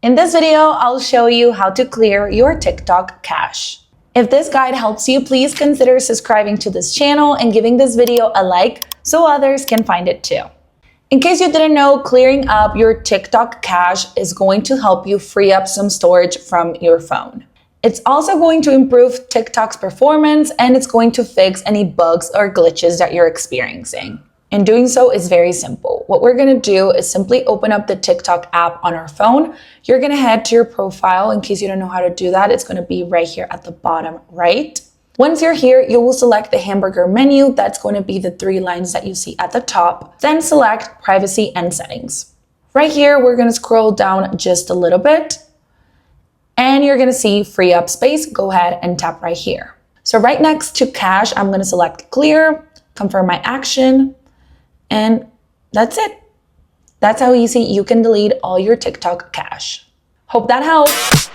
In this video, I'll show you how to clear your TikTok cache. If this guide helps you, please consider subscribing to this channel and giving this video a like so others can find it too. In case you didn't know, clearing up your TikTok cache is going to help you free up some storage from your phone. It's also going to improve TikTok's performance, and it's going to fix any bugs or glitches that you're experiencing. And doing so is very simple. What we're going to do is simply open up the TikTok app on our phone. You're going to head to your profile. In case you don't know how to do that, it's going to be right here at the bottom right. Once you're here, you will select the hamburger menu. That's going to be the 3 lines that you see at the top. Then select privacy and settings. Right here, we're going to scroll down just a little bit. And you're going to see free up space. Go ahead and tap right here. So right next to cache, I'm going to select clear, confirm my action, and that's it. That's how easy you can delete all your TikTok cache. Hope that helps.